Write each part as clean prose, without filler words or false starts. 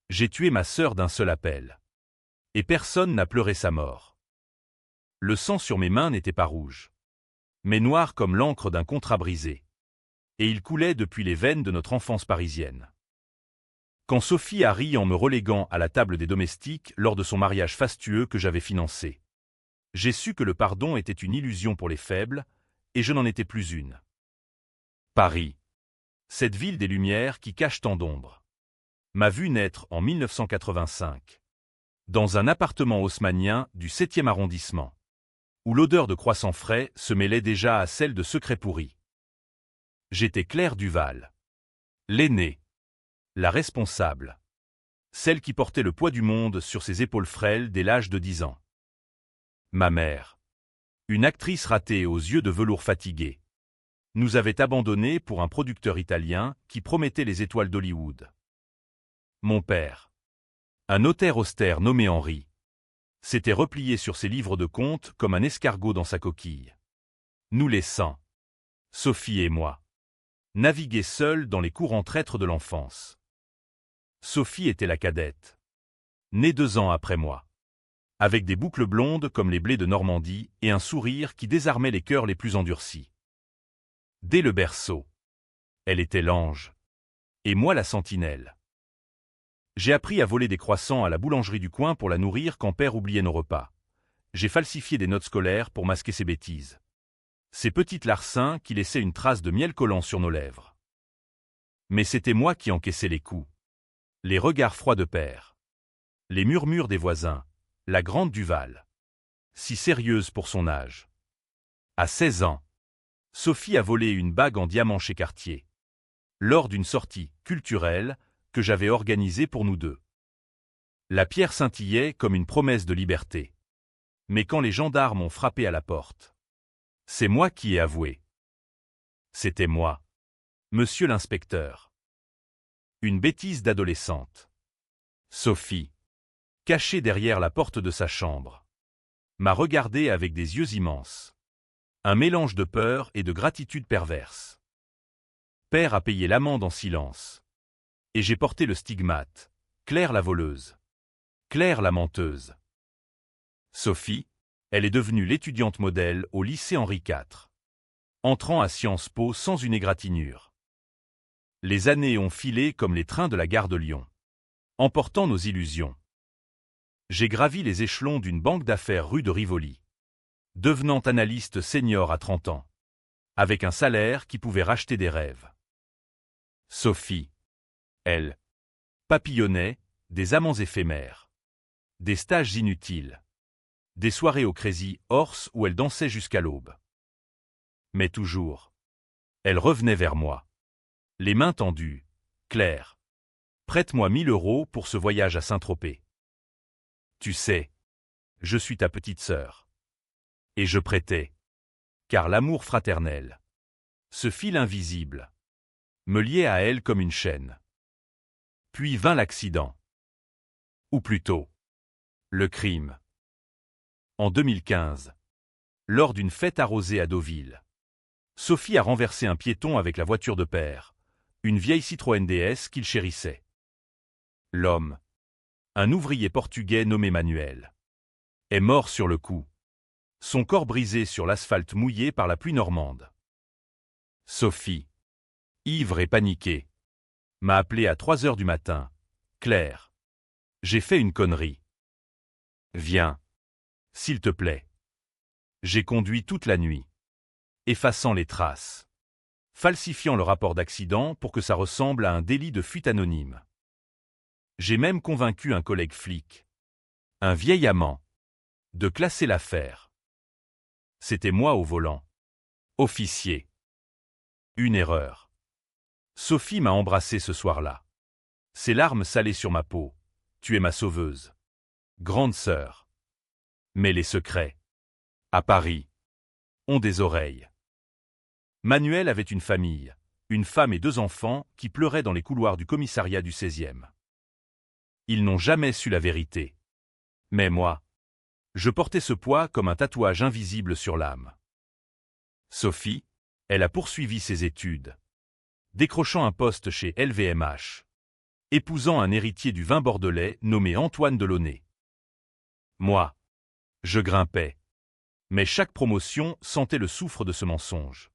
J'ai tué ma sœur d'un seul appel. Et personne n'a pleuré sa mort. Le sang sur mes mains n'était pas rouge, mais noir comme l'encre d'un contrat brisé. Et il coulait depuis les veines de notre enfance parisienne. Quand Sophie a ri en me reléguant à la table des domestiques lors de son mariage fastueux que j'avais financé, j'ai su que le pardon était une illusion pour les faibles, et je n'en étais plus une. Paris. Cette ville des Lumières qui cache tant d'ombres, m'a vu naître en 1985, dans un appartement haussmannien du 7e arrondissement, où l'odeur de croissant frais se mêlait déjà à celle de secrets pourris. J'étais Claire Duval, l'aînée, la responsable, celle qui portait le poids du monde sur ses épaules frêles dès l'âge de 10 ans. Ma mère, une actrice ratée aux yeux de velours fatigués, nous avait abandonnés pour un producteur italien qui promettait les étoiles d'Hollywood. Mon père, un notaire austère nommé Henri, s'était replié sur ses livres de comptes comme un escargot dans sa coquille. Nous les saints, Sophie et moi, naviguaient seuls dans les courants traîtres de l'enfance. Sophie était la cadette, née 2 ans après moi, avec des boucles blondes comme les blés de Normandie et un sourire qui désarmait les cœurs les plus endurcis. Dès le berceau, elle était l'ange, et moi la sentinelle. J'ai appris à voler des croissants à la boulangerie du coin pour la nourrir quand père oubliait nos repas. J'ai falsifié des notes scolaires pour masquer ses bêtises. Ces petites larcins qui laissaient une trace de miel collant sur nos lèvres. Mais c'était moi qui encaissais les coups. Les regards froids de père. Les murmures des voisins. La grande Duval. Si sérieuse pour son âge. À 16 ans, Sophie a volé une bague en diamant chez Cartier, lors d'une sortie culturelle que j'avais organisée pour nous deux. La pierre scintillait comme une promesse de liberté. Mais quand les gendarmes ont frappé à la porte, c'est moi qui ai avoué. C'était moi, monsieur l'inspecteur. Une bêtise d'adolescente. Sophie, cachée derrière la porte de sa chambre, m'a regardé avec des yeux immenses. Un mélange de peur et de gratitude perverse. Père a payé l'amende en silence. Et j'ai porté le stigmate. Claire la voleuse. Claire la menteuse. Sophie, elle est devenue l'étudiante modèle au lycée Henri IV. Entrant à Sciences Po sans une égratignure. Les années ont filé comme les trains de la gare de Lyon, emportant nos illusions. J'ai gravi les échelons d'une banque d'affaires rue de Rivoli, devenant analyste senior à 30 ans, avec un salaire qui pouvait racheter des rêves. Sophie, elle, papillonnait, des amants éphémères, des stages inutiles, des soirées au Crazy Horse où elle dansait jusqu'à l'aube. Mais toujours, elle revenait vers moi, les mains tendues. Claire, prête-moi 1 000 € pour ce voyage à Saint-Tropez. Tu sais, je suis ta petite sœur. Et je prêtais, car l'amour fraternel, ce fil invisible, me liait à elle comme une chaîne. Puis vint l'accident. Ou plutôt, le crime. En 2015, lors d'une fête arrosée à Deauville, Sophie a renversé un piéton avec la voiture de père, une vieille Citroën DS qu'il chérissait. L'homme, un ouvrier portugais nommé Manuel, est mort sur le coup. Son corps brisé sur l'asphalte mouillé par la pluie normande. Sophie, ivre et paniquée, m'a appelé à 3 heures du matin. Claire, j'ai fait une connerie. Viens, s'il te plaît. J'ai conduit toute la nuit, effaçant les traces, falsifiant le rapport d'accident pour que ça ressemble à un délit de fuite anonyme. J'ai même convaincu un collègue flic, un vieil amant, de classer l'affaire. C'était moi au volant. Officier. Une erreur. Sophie m'a embrassé ce soir-là. Ses larmes salées sur ma peau. Tu es ma sauveuse. Grande sœur. Mais les secrets, à Paris, ont des oreilles. Manuel avait une famille, une femme et 2 enfants qui pleuraient dans les couloirs du commissariat du 16e. Ils n'ont jamais su la vérité. Mais moi, je portais ce poids comme un tatouage invisible sur l'âme. Sophie, elle a poursuivi ses études, décrochant un poste chez LVMH, épousant un héritier du vin bordelais nommé Antoine Delaunay. Moi, je grimpais. Mais chaque promotion sentait le soufre de ce mensonge.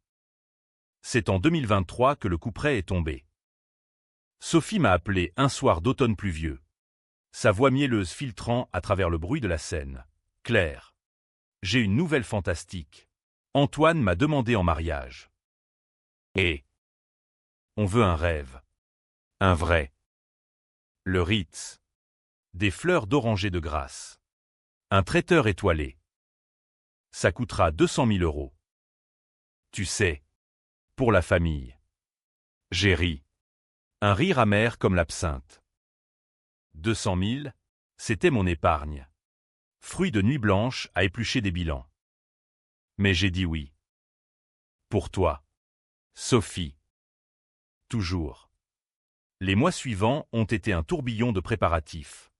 C'est en 2023 que le couperet est tombé. Sophie m'a appelé un soir d'automne pluvieux. Sa voix mielleuse filtrant à travers le bruit de la scène. « Claire, j'ai une nouvelle fantastique. Antoine m'a demandé en mariage. Et on veut un rêve. Un vrai. Le Ritz. Des fleurs d'oranger de grâce. Un traiteur étoilé. Ça coûtera 200 000 €. Tu sais, pour la famille. » J'ai ri. Un rire amer comme l'absinthe. 200 000, c'était mon épargne. Fruit de nuit blanche à éplucher des bilans. Mais j'ai dit oui. Pour toi, Sophie. Toujours. Les mois suivants ont été un tourbillon de préparatifs.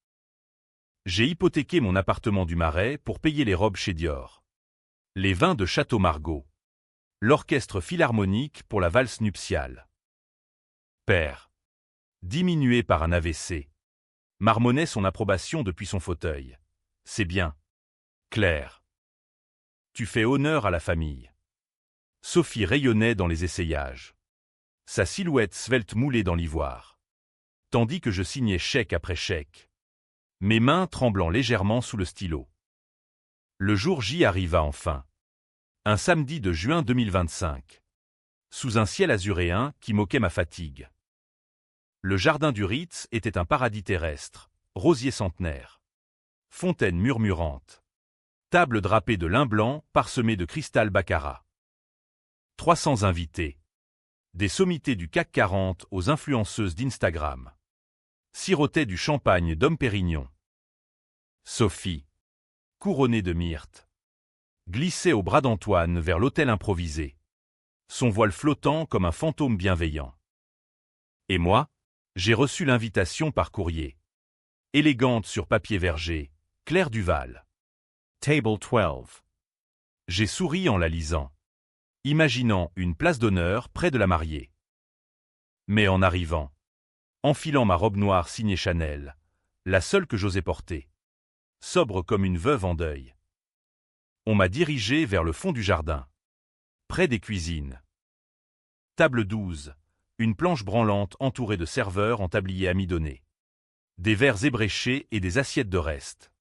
J'ai hypothéqué mon appartement du Marais pour payer les robes chez Dior. Les vins de Château Margaux. L'orchestre philharmonique pour la valse nuptiale. Père, diminué par un AVC, marmonnait son approbation depuis son fauteuil. C'est bien. Claire. Tu fais honneur à la famille. Sophie rayonnait dans les essayages. Sa silhouette svelte moulée dans l'ivoire. Tandis que je signais chèque après chèque. Mes mains tremblant légèrement sous le stylo. Le jour J arriva enfin. Un samedi de juin 2025. Sous un ciel azuréen qui moquait ma fatigue. Le jardin du Ritz était un paradis terrestre, rosier centenaire. Fontaine murmurante. Table drapée de lin blanc parsemée de cristal baccarat. 300 invités. Des sommités du CAC 40 aux influenceuses d'Instagram. Sirotait du champagne Dom Pérignon. Sophie, couronnée de myrte, glissait au bras d'Antoine vers l'hôtel improvisé. Son voile flottant comme un fantôme bienveillant. Et moi, j'ai reçu l'invitation par courrier. Élégante sur papier verger, Claire Duval. Table 12. J'ai souri en la lisant, imaginant une place d'honneur près de la mariée. Mais en arrivant, enfilant ma robe noire signée Chanel, la seule que j'osais porter, sobre comme une veuve en deuil, on m'a dirigé vers le fond du jardin, près des cuisines. Table 12, une planche branlante entourée de serveurs en tablier amidonné. Des verres ébréchés et des assiettes de reste.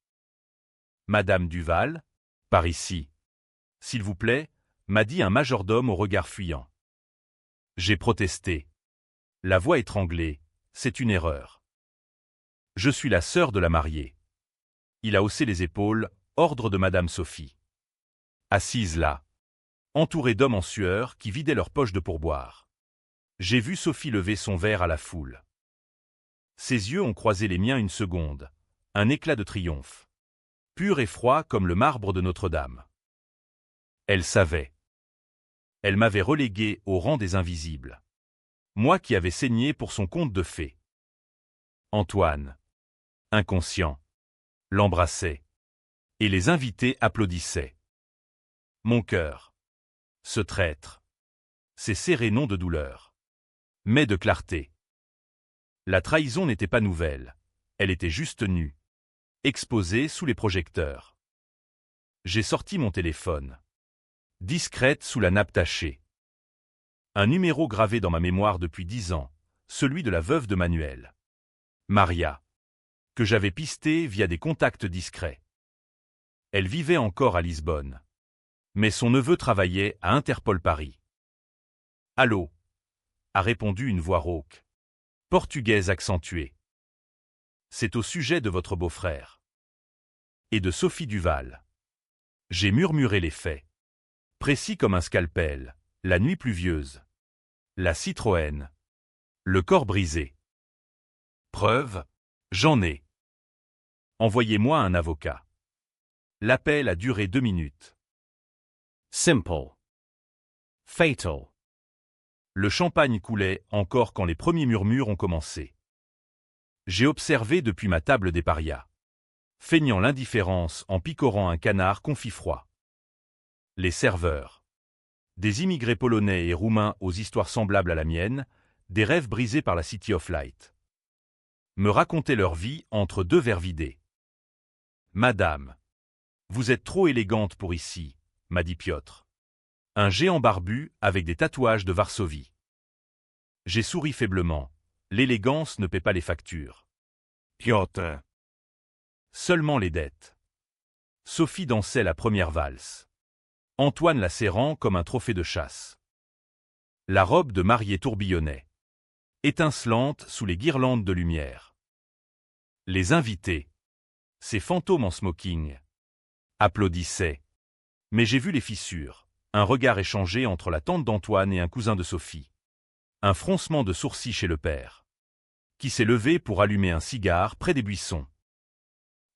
Madame Duval, par ici. S'il vous plaît, m'a dit un majordome au regard fuyant. J'ai protesté. La voix étranglée, c'est une erreur. Je suis la sœur de la mariée. Il a haussé les épaules, ordre de Madame Sophie. Assise là, entourée d'hommes en sueur qui vidaient leurs poches de pourboire. J'ai vu Sophie lever son verre à la foule. Ses yeux ont croisé les miens une seconde, un éclat de triomphe. Pur et froid comme le marbre de Notre-Dame. Elle savait. Elle m'avait relégué au rang des invisibles. Moi qui avais saigné pour son conte de fées. Antoine, inconscient, l'embrassait. Et les invités applaudissaient. Mon cœur, ce traître, s'est serré non de douleur, mais de clarté. La trahison n'était pas nouvelle, elle était juste nue, exposée sous les projecteurs. J'ai sorti mon téléphone, discrète sous la nappe tachée. Un numéro gravé dans ma mémoire depuis 10 ans, celui de la veuve de Manuel. Maria, que j'avais pisté via des contacts discrets. Elle vivait encore à Lisbonne. Mais son neveu travaillait à Interpol Paris. « Allô » a répondu une voix rauque, portugaise accentuée. « C'est au sujet de votre beau-frère. » Et de Sophie Duval. J'ai murmuré les faits. Précis comme un scalpel, la nuit pluvieuse. La Citroën. Le corps brisé. Preuve, j'en ai. Envoyez-moi un avocat. L'appel a duré 2 minutes. Simple. Fatal. Le champagne coulait encore quand les premiers murmures ont commencé. J'ai observé depuis ma table des parias, feignant l'indifférence en picorant un canard confit froid. Les serveurs. Des immigrés polonais et roumains aux histoires semblables à la mienne, des rêves brisés par la City of Light. me racontaient leur vie entre deux verres vidés. « Madame, vous êtes trop élégante pour ici, » m'a dit Piotr. Un géant barbu avec des tatouages de Varsovie. J'ai souri faiblement. L'élégance ne paie pas les factures. Piotr. Seulement les dettes. Sophie dansait la première valse. Antoine la serrant comme un trophée de chasse. La robe de mariée tourbillonnait, étincelante sous les guirlandes de lumière. Les invités, ces fantômes en smoking, applaudissaient. Mais j'ai vu les fissures, un regard échangé entre la tante d'Antoine et un cousin de Sophie. Un froncement de sourcils chez le père, qui s'est levé pour allumer un cigare près des buissons.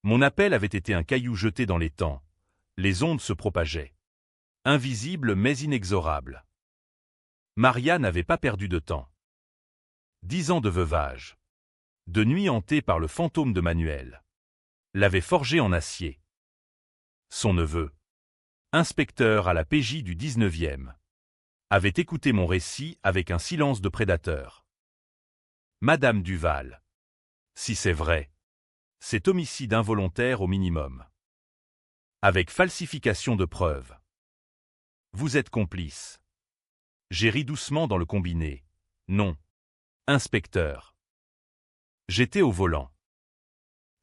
Mon appel avait été un caillou jeté dans l'étang. Les ondes se propageaient. Invisibles mais inexorables. Maria n'avait pas perdu de temps. 10 ans de veuvage, de nuit hantée par le fantôme de Manuel, l'avait forgé en acier. Son neveu, inspecteur à la PJ du 19e, avait écouté mon récit avec un silence de prédateur. Madame Duval. Si c'est vrai, c'est homicide involontaire au minimum. Avec falsification de preuves. Vous êtes complice. J'ai ri doucement dans le combiné. Non. Inspecteur. J'étais au volant.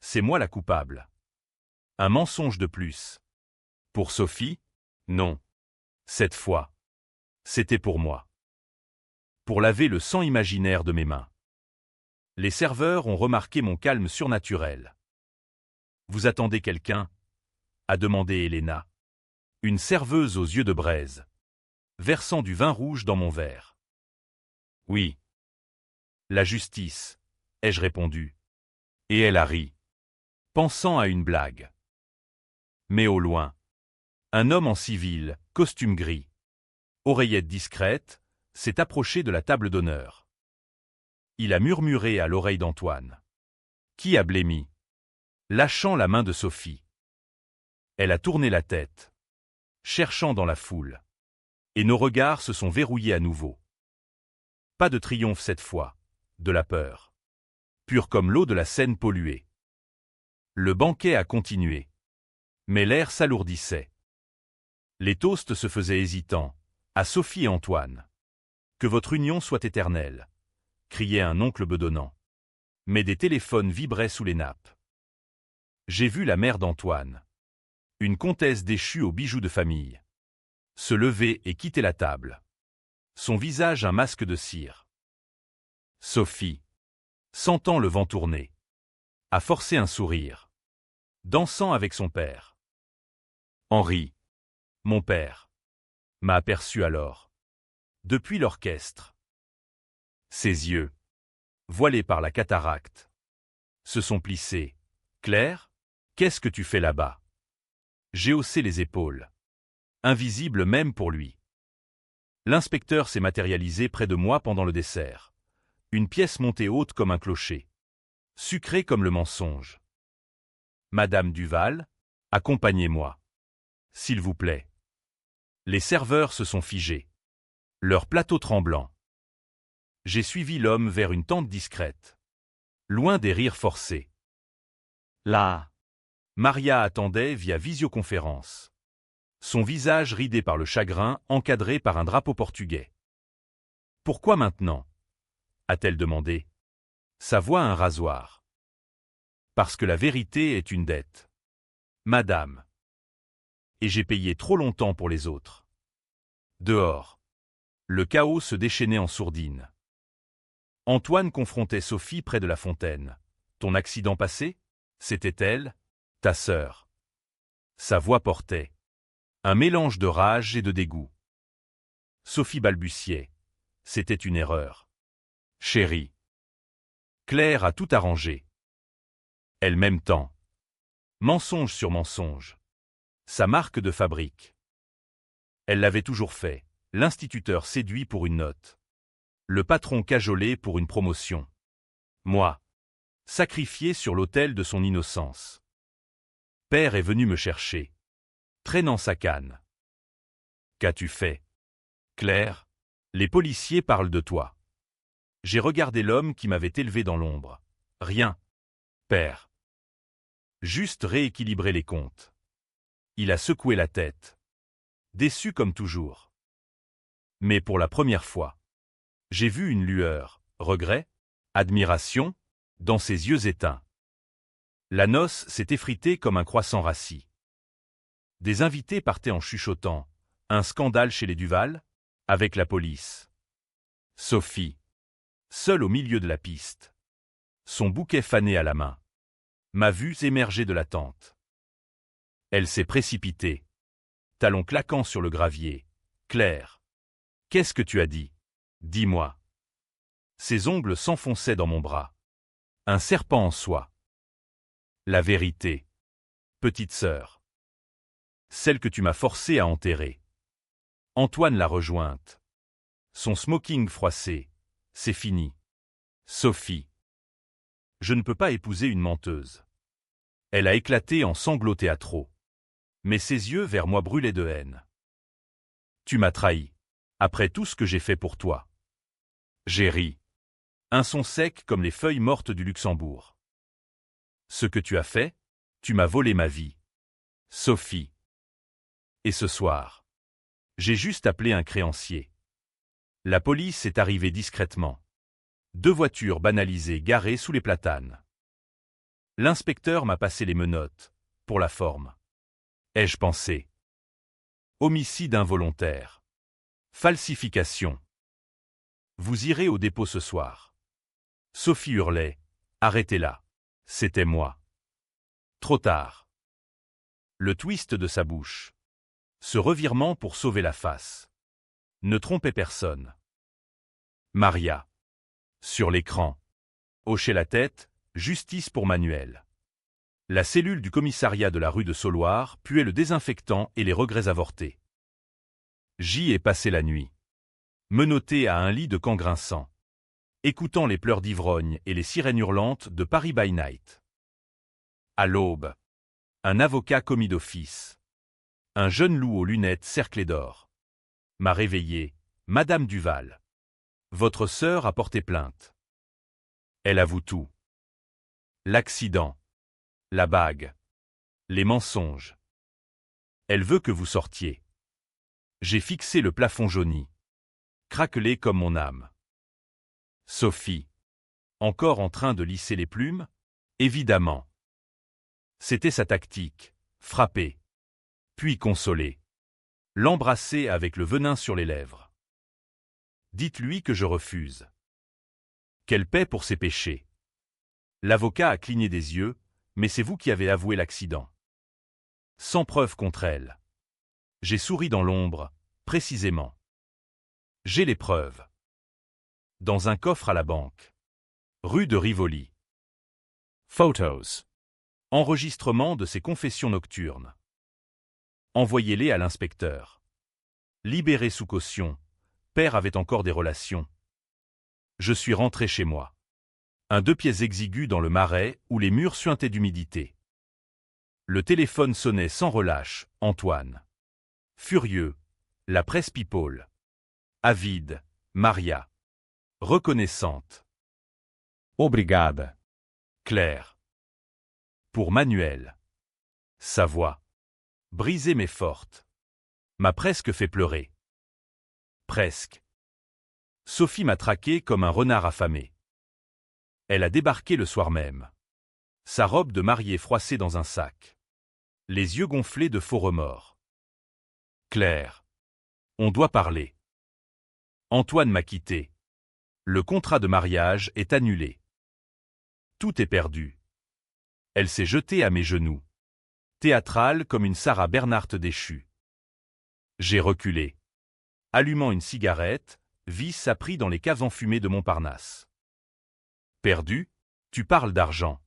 C'est moi la coupable. Un mensonge de plus. Pour Sophie? Non. Cette fois, c'était pour moi. Pour laver le sang imaginaire de mes mains. Les serveurs ont remarqué mon calme surnaturel. Vous attendez quelqu'un? A demandé Helena. Une serveuse aux yeux de braise, versant du vin rouge dans mon verre. Oui. La justice, ai-je répondu. Et elle a ri, pensant à une blague. Mais au loin, un homme en civil, costume gris, oreillette discrète, s'est approché de la table d'honneur. Il a murmuré à l'oreille d'Antoine. Qui a blêmi? Lâchant la main de Sophie. Elle a tourné la tête, cherchant dans la foule. Et nos regards se sont verrouillés à nouveau. Pas de triomphe cette fois, de la peur. Pure comme l'eau de la Seine polluée. Le banquet a continué. Mais l'air s'alourdissait. Les toasts se faisaient hésitants, à Sophie et Antoine. Que votre union soit éternelle, criait un oncle bedonnant. Mais des téléphones vibraient sous les nappes. J'ai vu la mère d'Antoine, une comtesse déchue aux bijoux de famille, se lever et quitter la table. Son visage un masque de cire. Sophie, sentant le vent tourner, a forcé un sourire, dansant avec son père. Henri, mon père, m'a aperçu alors, depuis l'orchestre. Ses yeux, voilés par la cataracte, se sont plissés. Claire, qu'est-ce que tu fais là-bas? J'ai haussé les épaules, invisible même pour lui. L'inspecteur s'est matérialisé près de moi pendant le dessert. Une pièce montée haute comme un clocher, sucrée comme le mensonge. Madame Duval, accompagnez-moi. S'il vous plaît. Les serveurs se sont figés, leur plateau tremblant. J'ai suivi l'homme vers une tente discrète, loin des rires forcés. Là, Maria attendait via visioconférence. Son visage ridé par le chagrin, encadré par un drapeau portugais. « Pourquoi maintenant ?» a-t-elle demandé. Sa voix un rasoir. « Parce que la vérité est une dette. Madame. Et j'ai payé trop longtemps pour les autres. » Dehors. Le chaos se déchaînait en sourdine. Antoine confrontait Sophie près de la fontaine. « Ton accident passé? C'était elle? Ta sœur. » Sa voix portait un mélange de rage et de dégoût. Sophie balbutiait. C'était une erreur. Chérie. Claire a tout arrangé. Elle m'aime tant. Mensonge sur mensonge. Sa marque de fabrique. Elle l'avait toujours fait. L'instituteur séduit pour une note. Le patron cajolé pour une promotion. Moi. Sacrifié sur l'autel de son innocence. Père est venu me chercher, traînant sa canne. Qu'as-tu fait? Claire, les policiers parlent de toi. J'ai regardé l'homme qui m'avait élevé dans l'ombre, Rien, père. Juste rééquilibrer les comptes. Il a secoué la tête. Déçu comme toujours. Mais pour la première fois, j'ai vu une lueur, regret, admiration, dans ses yeux éteints. La noce s'est effritée comme un croissant rassis. Des invités partaient en chuchotant. Un scandale chez les Duval, avec la police. Sophie, seule au milieu de la piste. Son bouquet fané à la main. M'a vue émerger de la tente. Elle s'est précipitée. Talons claquants sur le gravier. Claire. Qu'est-ce que tu as dit? Dis-moi. Ses ongles s'enfonçaient dans mon bras. Un serpent en soie. La vérité. Petite sœur. Celle que tu m'as forcée à enterrer. Antoine l'a rejointe. Son smoking froissé. C'est fini. Sophie. Je ne peux pas épouser une menteuse. Elle a éclaté en sanglots théâtraux. Mais ses yeux vers moi brûlaient de haine. Tu m'as trahi. Après tout ce que j'ai fait pour toi. J'ai ri. Un son sec comme les feuilles mortes du Luxembourg. Ce que tu as fait, tu m'as volé ma vie. Sophie. Et ce soir, j'ai juste appelé un créancier. La police est arrivée discrètement. 2 voitures banalisées garées sous les platanes. L'inspecteur m'a passé les menottes, pour la forme. Ai-je pensé? Homicide involontaire. Falsification. Vous irez au dépôt ce soir. Sophie hurlait. Arrêtez-la. C'était moi. Trop tard. Le twist de sa bouche. Ce revirement pour sauver la face. Ne trompez personne. Maria. Sur l'écran. Hochait la tête, justice pour Manuel. La cellule du commissariat de la rue de Sauloir puait le désinfectant et les regrets avortés. J'y ai passé la nuit. Menotté à un lit de camp grinçant. Écoutant les pleurs d'ivrogne et les sirènes hurlantes de Paris by Night. À l'aube. Un avocat commis d'office. Un jeune loup aux lunettes cerclées d'or. M'a réveillé. Madame Duval. Votre sœur a porté plainte. Elle avoue tout. L'accident. La bague. Les mensonges. Elle veut que vous sortiez. J'ai fixé le plafond jauni. Craquelé comme mon âme. Sophie. Encore en train de lisser les plumes? Évidemment. C'était sa tactique. Frapper. Puis consoler. L'embrasser avec le venin sur les lèvres. Dites-lui que je refuse. Qu'elle paie pour ses péchés. L'avocat a cligné des yeux, mais c'est vous qui avez avoué l'accident. Sans preuve contre elle. J'ai souri dans l'ombre, précisément. J'ai les preuves. Dans un coffre à la banque. Rue de Rivoli. Photos. Enregistrement de ses confessions nocturnes. Envoyez-les à l'inspecteur. Libéré sous caution. Père avait encore des relations. Je suis rentré chez moi. Un 2 pièces exigu dans le marais où les murs suintaient d'humidité. Le téléphone sonnait sans relâche, Antoine. Furieux, la presse people. Avide, Maria. Reconnaissante. Obrigada. Claire. Pour Manuel. Sa voix. Brisée mais forte. M'a presque fait pleurer. Presque. Sophie m'a traqué comme un renard affamé. Elle a débarqué le soir même. Sa robe de mariée froissée dans un sac. Les yeux gonflés de faux remords. Claire. On doit parler. Antoine m'a quitté. Le contrat de mariage est annulé. Tout est perdu. Elle s'est jetée à mes genoux. Théâtrale comme une Sarah Bernhardt déchue. J'ai reculé. Allumant une cigarette, Vice a pris dans les caves enfumées de Montparnasse. Perdu, tu parles d'argent.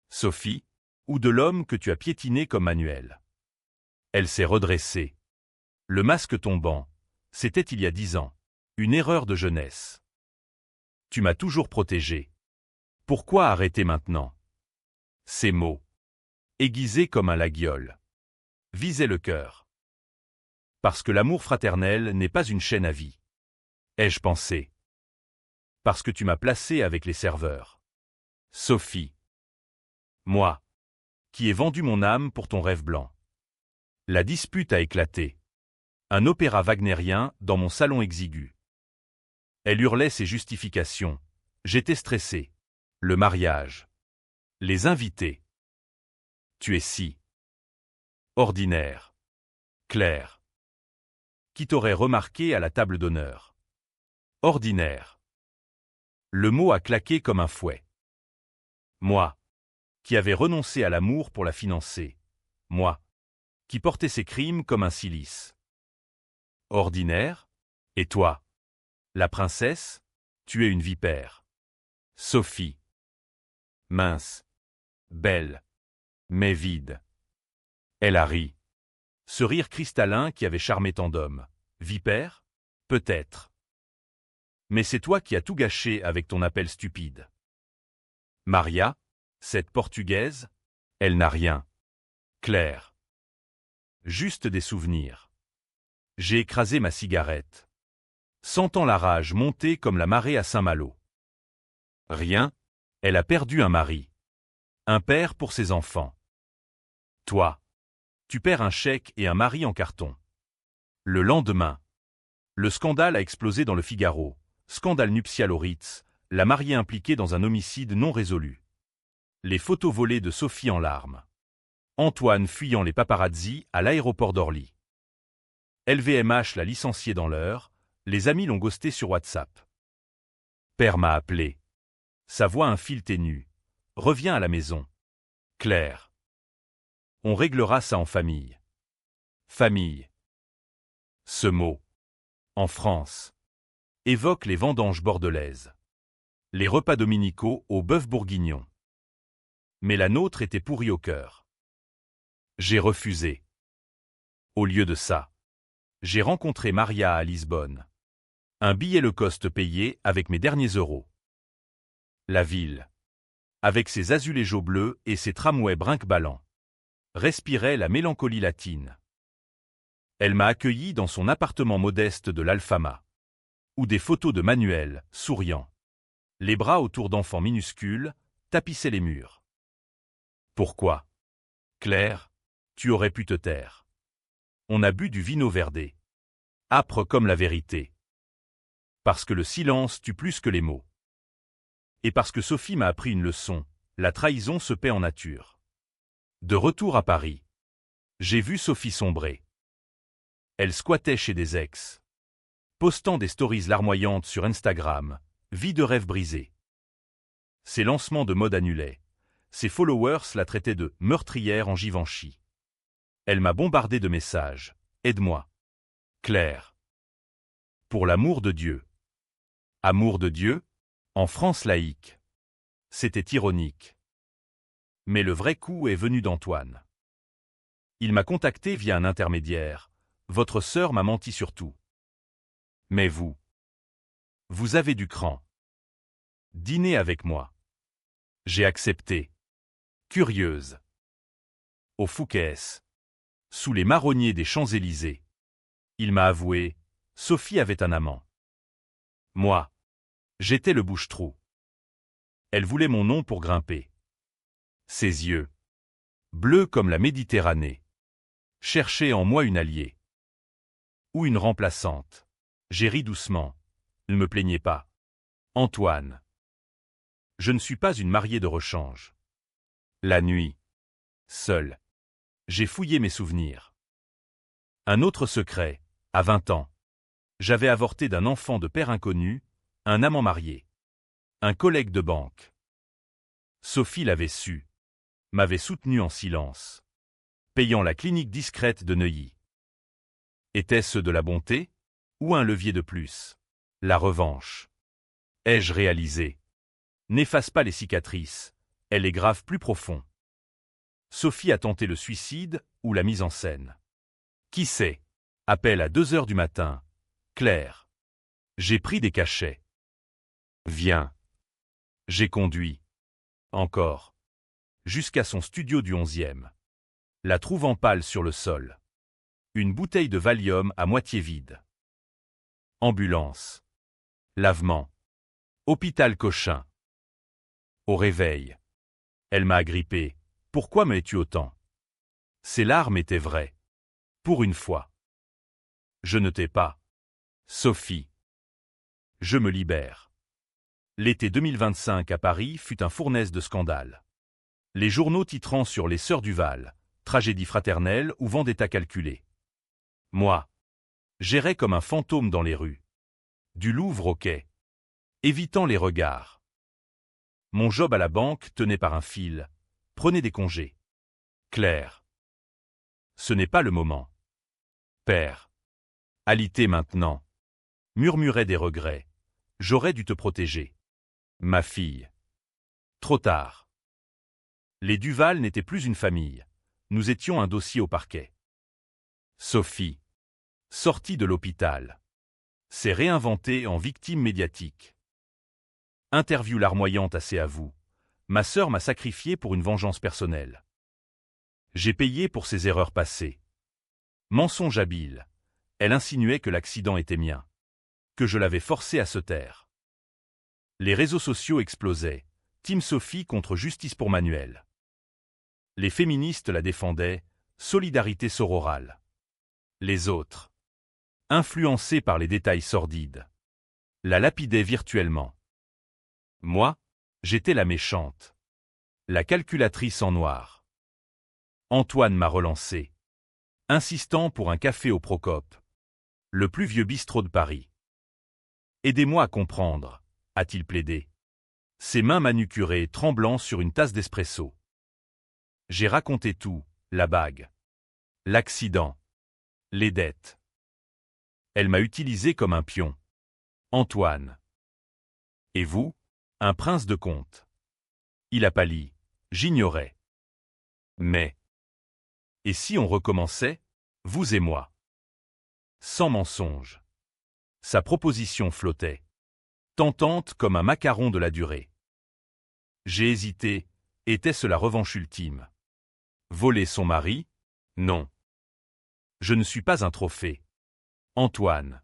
Sophie, ou de l'homme que tu as piétiné comme Manuel. Elle s'est redressée. Le masque tombant, c'était il y a 10 ans. Une erreur de jeunesse. Tu m'as toujours protégé. Pourquoi arrêter maintenant? Ces mots, aiguisés comme un laguiole, visaient le cœur. Parce que l'amour fraternel n'est pas une chaîne à vie. Ai-je pensé? Parce que tu m'as placé avec les serveurs. Sophie. Moi, qui ai vendu mon âme pour ton rêve blanc. La dispute a éclaté. Un opéra wagnérien dans mon salon exigu. Elle hurlait ses justifications. J'étais stressé. Le mariage. Les invités. Tu es si ordinaire. Claire. Qui t'aurait remarqué à la table d'honneur. Ordinaire. Le mot a claqué comme un fouet. Moi, qui avais renoncé à l'amour pour la financer. Moi, qui portais ses crimes comme un cilice. Ordinaire. Et toi, la princesse, tu es une vipère. Sophie. Mince. Belle. Mais vide. Elle a ri. Ce rire cristallin qui avait charmé tant d'hommes. Vipère? Peut-être. Mais c'est toi qui as tout gâché avec ton appel stupide. Maria, cette Portugaise, elle n'a rien. Claire. Juste des souvenirs. J'ai écrasé ma cigarette. Sentant la rage monter comme la marée à Saint-Malo. Rien, elle a perdu un mari. Un père pour ses enfants. Toi, tu perds un chèque et un mari en carton. Le lendemain, le scandale a explosé dans le Figaro. Scandale nuptial au Ritz, la mariée impliquée dans un homicide non résolu. Les photos volées de Sophie en larmes. Antoine fuyant les paparazzi à l'aéroport d'Orly. LVMH l'a licencié dans l'heure, les amis l'ont ghosté sur WhatsApp. Père m'a appelé. Sa voix un fil ténu. Reviens à la maison. Claire. On réglera ça en famille. Famille. Ce mot, en France, évoque les vendanges bordelaises. Les repas dominicaux au bœuf bourguignon. Mais la nôtre était pourrie au cœur. J'ai refusé. Au lieu de ça, j'ai rencontré Maria à Lisbonne. Un billet Lacoste payé avec mes derniers euros. La ville, avec ses azulégeaux bleus et ses tramways brinque-ballants, respirait la mélancolie latine. Elle m'a accueilli dans son appartement modeste de l'Alfama, où des photos de Manuel, souriant, les bras autour d'enfants minuscules, tapissaient les murs. Pourquoi? Claire, tu aurais pu te taire. On a bu du vino verdé. Âpre comme la vérité. Parce que le silence tue plus que les mots. Et parce que Sophie m'a appris une leçon, la trahison se paie en nature. De retour à Paris, j'ai vu Sophie sombrer. Elle squattait chez des ex. Postant des stories larmoyantes sur Instagram, vie de rêve brisé. Ses lancements de mode annulaient. Ses followers la traitaient de meurtrière en Givenchy. Elle m'a bombardé de messages. Aide-moi. Claire. Pour l'amour de Dieu. Amour de Dieu? En France laïque. C'était ironique. Mais le vrai coup est venu d'Antoine. Il m'a contacté via un intermédiaire. Votre sœur m'a menti sur tout. Mais vous avez du cran. Dînez avec moi. J'ai accepté. Curieuse. Au Fouquet's. Sous les marronniers des Champs-Élysées. Il m'a avoué, Sophie avait un amant. Moi, j'étais le bouche-trou. Elle voulait mon nom pour grimper. Ses yeux, bleus comme la Méditerranée, cherchaient en moi une alliée. Ou une remplaçante. J'ai ri doucement. Ne me plaignez pas. Antoine. Je ne suis pas une mariée de rechange. La nuit, seul, j'ai fouillé mes souvenirs. Un autre secret, à 20 ans. J'avais avorté d'un enfant de père inconnu, un amant marié. Un collègue de banque. Sophie l'avait su. M'avait soutenu en silence. Payant la clinique discrète de Neuilly. Était-ce de la bonté? Ou un levier de plus? La revanche. Ai-je réalisé? N'efface pas les cicatrices. Elle est grave plus profond. Sophie a tenté le suicide ou la mise en scène. Qui sait? Appel à 2 heures du matin. Claire. J'ai pris des cachets. Viens. J'ai conduit. Encore. Jusqu'à son studio du 11e. La trouvant pâle sur le sol. Une bouteille de Valium à moitié vide. Ambulance. Lavement. Hôpital Cochin. Au réveil. Elle m'a agrippé. Pourquoi m'es-tu autant? Ses larmes étaient vraies. Pour une fois. Je ne t'ai pas. Sophie. Je me libère. L'été 2025 à Paris fut un fournaise de scandales. Les journaux titrant sur les sœurs Duval, tragédie fraternelle ou vendetta calculée. Moi, j'errais comme un fantôme dans les rues. Du Louvre au quai. Évitant les regards. Mon job à la banque tenait par un fil. Prenez des congés. Claire. Ce n'est pas le moment. Père. Alité maintenant. Murmurait des regrets. J'aurais dû te protéger. Ma fille. Trop tard. Les Duval n'étaient plus une famille. Nous étions un dossier au parquet. Sophie. Sortie de l'hôpital. S'est réinventée en victime médiatique. Interview larmoyante assez à vous. Ma sœur m'a sacrifié pour une vengeance personnelle. J'ai payé pour ses erreurs passées. Mensonge habile. Elle insinuait que l'accident était mien. Que je l'avais forcé à se taire. Les réseaux sociaux explosaient. Team Sophie contre Justice pour Manuel. Les féministes la défendaient. Solidarité sororale. Les autres. Influencés par les détails sordides. La lapidaient virtuellement. Moi, j'étais la méchante. La calculatrice en noir. Antoine m'a relancé. Insistant pour un café au Procope. Le plus vieux bistrot de Paris. Aidez-moi à comprendre, a-t-il plaidé. Ses mains manucurées tremblant sur une tasse d'espresso. J'ai raconté tout, la bague. L'accident. Les dettes. Elle m'a utilisé comme un pion. Antoine. Et vous? Un prince de conte. Il a pâli. J'ignorais. Mais. Et si on recommençait, vous et moi? Sans mensonge. Sa proposition flottait. Tentante comme un macaron de la durée. J'ai hésité. Était-ce la revanche ultime? Voler son mari? Non. Je ne suis pas un trophée. Antoine.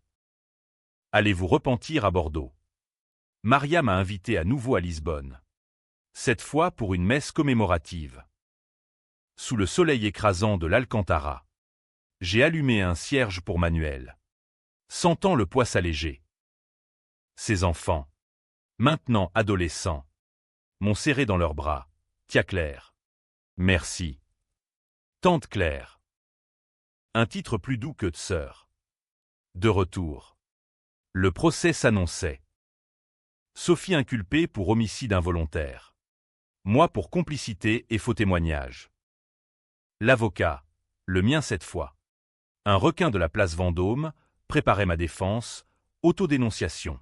Allez vous repentir à Bordeaux. Maria m'a invité à nouveau à Lisbonne. Cette fois pour une messe commémorative. Sous le soleil écrasant de l'Alcantara. J'ai allumé un cierge pour Manuel. Sentant le poids s'alléger. Ses enfants, maintenant adolescents, m'ont serré dans leurs bras. Tia Claire. Merci. Tante Claire. Un titre plus doux que de sœur. De retour. Le procès s'annonçait. Sophie inculpée pour homicide involontaire. Moi pour complicité et faux témoignage. L'avocat, le mien cette fois. Un requin de la place Vendôme, préparait ma défense, autodénonciation.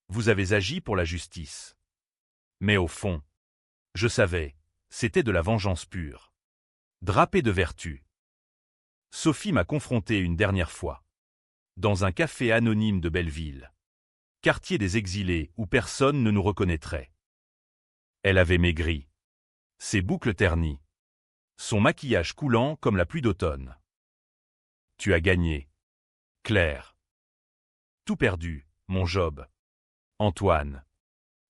Vous avez agi pour la justice. Mais au fond, je savais, c'était de la vengeance pure. Drapée de vertu. Sophie m'a confronté une dernière fois. Dans un café anonyme de Belleville. Quartier des exilés où personne ne nous reconnaîtrait. Elle avait maigri. Ses boucles ternies. Son maquillage coulant comme la pluie d'automne. Tu as gagné. Claire. Tout perdu, mon job. Antoine.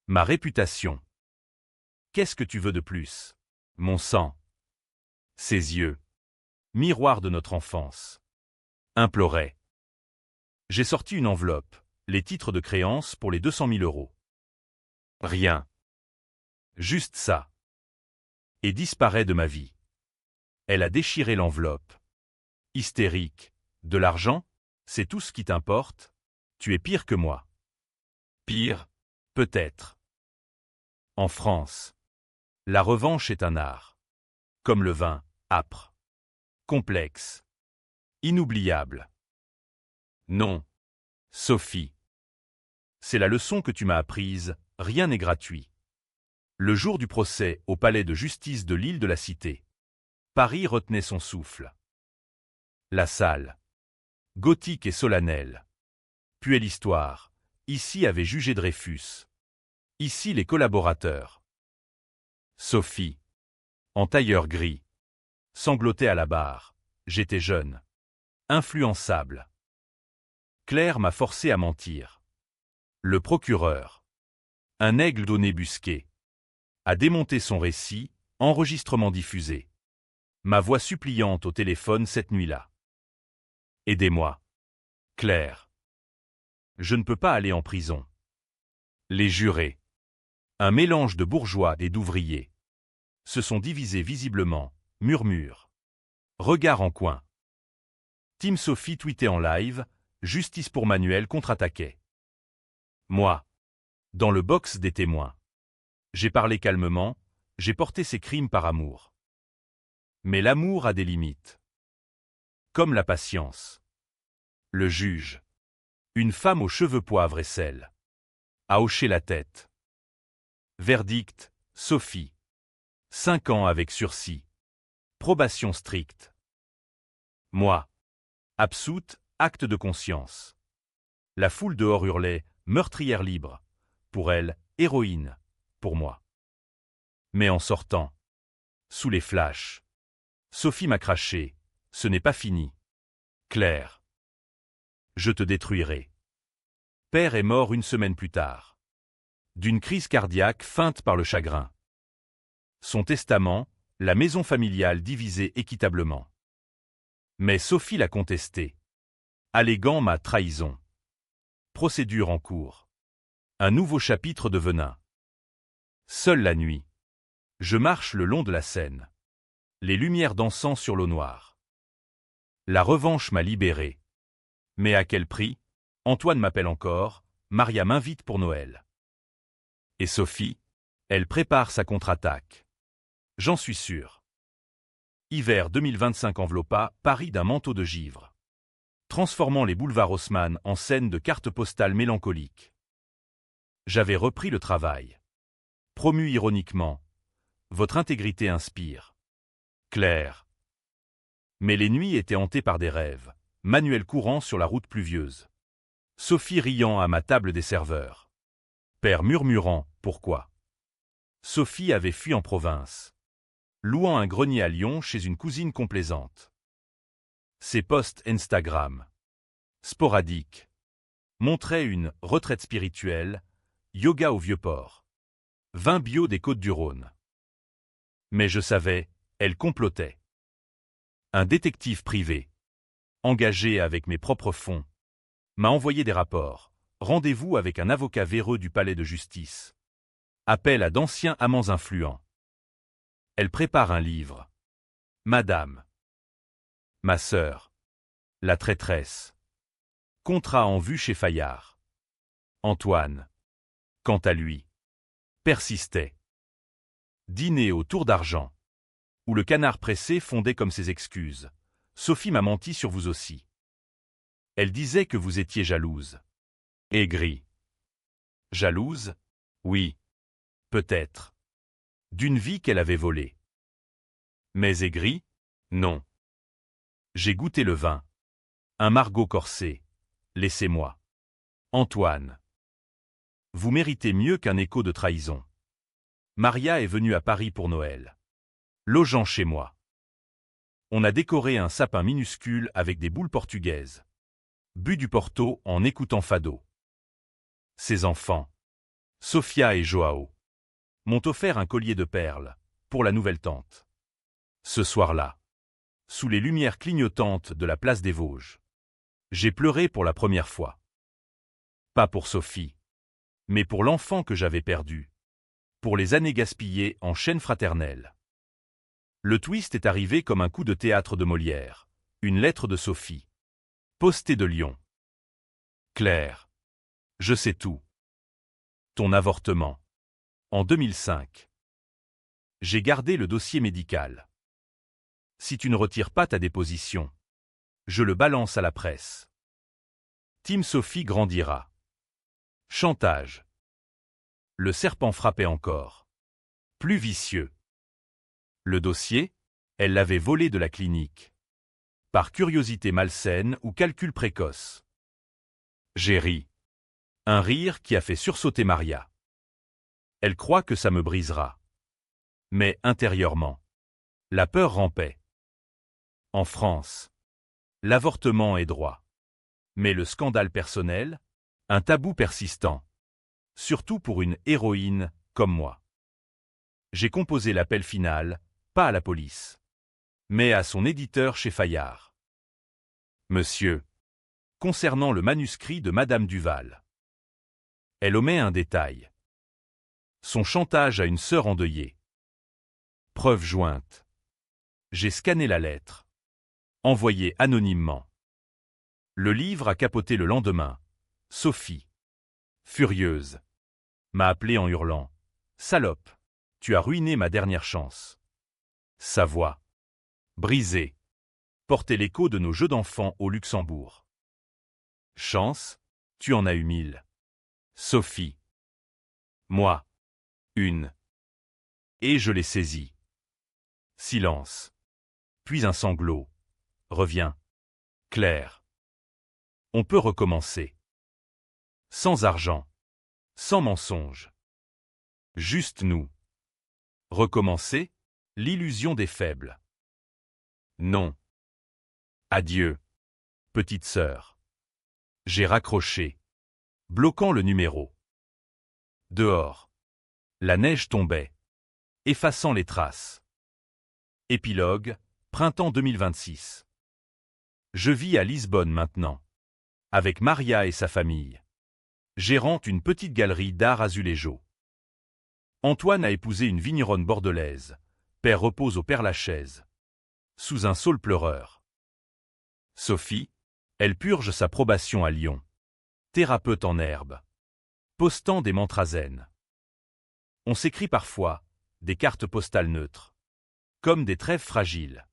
Ma réputation. Qu'est-ce que tu veux de plus? Mon sang. Ses yeux. Miroir de notre enfance. Implorait. J'ai sorti une enveloppe, les titres de créance pour les 200 000 €. Rien. Juste ça. Et disparaît de ma vie. Elle a déchiré l'enveloppe. Hystérique. De l'argent? C'est tout ce qui t'importe? Tu es pire que moi. Pire? Peut-être. En France. La revanche est un art. Comme le vin, âpre. Complexe. Inoubliable. Non. Sophie. C'est la leçon que tu m'as apprise, rien n'est gratuit. Le jour du procès au palais de justice de l'île de la Cité. Paris retenait son souffle. La salle. Gothique et solennelle. Puait l'histoire. Ici avait jugé Dreyfus. Ici les collaborateurs. Sophie. En tailleur gris. Sanglotait à la barre. J'étais jeune. Influençable. Claire m'a forcé à mentir. Le procureur. Un aigle au nez busqué. A démonté son récit, enregistrement diffusé. Ma voix suppliante au téléphone cette nuit-là. Aidez-moi. Claire. Je ne peux pas aller en prison. Les jurés. Un mélange de bourgeois et d'ouvriers. Se sont divisés visiblement, murmure. Regard en coin. Team Sophie tweetait en live, justice pour Manuel contre-attaquait. Moi. Dans le box des témoins. J'ai parlé calmement, j'ai porté ces crimes par amour. Mais l'amour a des limites. Comme la patience. Le juge. Une femme aux cheveux poivre et sel. A hoché la tête. Verdict, Sophie. 5 ans avec sursis. Probation stricte. Moi. Absoute, acte de conscience. La foule dehors hurlait, meurtrière libre. Pour elle, héroïne. Pour moi. Mais en sortant. Sous les flashs. Sophie m'a craché. Ce n'est pas fini. Claire. Je te détruirai. Père est mort une semaine plus tard. D'une crise cardiaque feinte par le chagrin. Son testament, la maison familiale divisée équitablement. Mais Sophie l'a contesté. Alléguant ma trahison. Procédure en cours. Un nouveau chapitre de venin. Seule la nuit. Je marche le long de la Seine. Les lumières dansant sur l'eau noire. La revanche m'a libéré. Mais à quel prix? Antoine m'appelle encore, Maria m'invite pour Noël. Et Sophie? Elle prépare sa contre-attaque. J'en suis sûr. Hiver 2025 enveloppa Paris d'un manteau de givre. Transformant les boulevards Haussmann en scène de cartes postales mélancoliques. J'avais repris le travail. Promu ironiquement. Votre intégrité inspire. Claire. Mais les nuits étaient hantées par des rêves. Manuel courant sur la route pluvieuse. Sophie riant à ma table des serveurs. Père murmurant, pourquoi? Sophie avait fui en province. Louant un grenier à Lyon chez une cousine complaisante. Ses posts Instagram. Sporadiques. Montraient une retraite spirituelle, yoga au Vieux-Port. Vin bio des Côtes-du-Rhône. Mais je savais, elle complotait. Un détective privé, engagé avec mes propres fonds, m'a envoyé des rapports. Rendez-vous avec un avocat véreux du palais de justice. Appel à d'anciens amants influents. Elle prépare un livre. Madame. Ma sœur. La traîtresse. Contrat en vue chez Fayard. Antoine. Quant à lui. Persistait. Dîner au tour d'argent. Où le canard pressé fondait comme ses excuses. Sophie m'a menti sur vous aussi. Elle disait que vous étiez jalouse. Aigrie. Jalouse? Oui. Peut-être. D'une vie qu'elle avait volée. Mais aigrie? Non. J'ai goûté le vin. Un Margot corsé. Laissez-moi. Antoine. Vous méritez mieux qu'un écho de trahison. Maria est venue à Paris pour Noël. Logeant chez moi. On a décoré un sapin minuscule avec des boules portugaises. Bu du Porto en écoutant Fado. Ses enfants, Sophia et Joao, m'ont offert un collier de perles, pour la nouvelle tante. Ce soir-là, sous les lumières clignotantes de la place des Vosges, j'ai pleuré pour la première fois. Pas pour Sophie, mais pour l'enfant que j'avais perdu, pour les années gaspillées en chaîne fraternelle. Le twist est arrivé comme un coup de théâtre de Molière, une lettre de Sophie. Postée de Lyon. Claire. Je sais tout. Ton avortement. En 2005. J'ai gardé le dossier médical. Si tu ne retires pas ta déposition, je le balance à la presse. Team Sophie grandira. Chantage. Le serpent frappait encore. Plus vicieux. Le dossier, elle l'avait volé de la clinique. Par curiosité malsaine ou calcul précoce. J'ai ri. Un rire qui a fait sursauter Maria. Elle croit que ça me brisera. Mais intérieurement, la peur rampait. En France, l'avortement est droit. Mais le scandale personnel, un tabou persistant. Surtout pour une héroïne comme moi. J'ai composé l'appel final, pas à la police, mais à son éditeur chez Fayard. Monsieur. Concernant le manuscrit de Madame Duval. Elle omet un détail. Son chantage à une sœur endeuillée. Preuve jointe. J'ai scanné la lettre. Envoyée anonymement. Le livre a capoté le lendemain. Sophie. Furieuse. M'a appelé en hurlant. Salope. Tu as ruiné ma dernière chance. Sa voix. Brisée. Portait l'écho de nos jeux d'enfants au Luxembourg. Chance, tu en as eu 1000. Sophie. Moi. Une. Et je l'ai saisie. Silence. Puis un sanglot. Reviens. Claire. On peut recommencer. Sans argent. Sans mensonge. Juste nous. Recommencer, l'illusion des faibles. Non. Adieu. Petite sœur. J'ai raccroché. Bloquant le numéro. Dehors. La neige tombait. Effaçant les traces. Épilogue, printemps 2026. Je vis à Lisbonne maintenant. Avec Maria et sa famille. Gérant une petite galerie d'art azuléjo. Antoine a épousé une vigneronne bordelaise. Père repose au Père-Lachaise. Sous un saule pleureur. Sophie, elle purge sa probation à Lyon. Thérapeute en herbe. Postant des mantras zen. On s'écrit parfois des cartes postales neutres. Comme des trêves fragiles.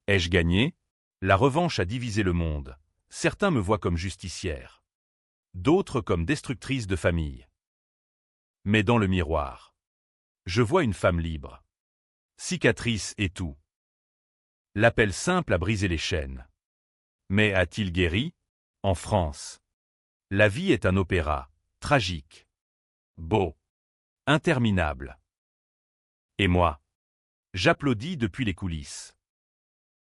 Ai-je gagné? La revanche a divisé le monde. Certains me voient comme justicière. D'autres comme destructrice de famille. Mais dans le miroir, je vois une femme libre. Cicatrice et tout. L'appel simple a brisé les chaînes. Mais a-t-il guéri? En France. La vie est un opéra, tragique. Beau. Interminable. Et moi? J'applaudis depuis les coulisses.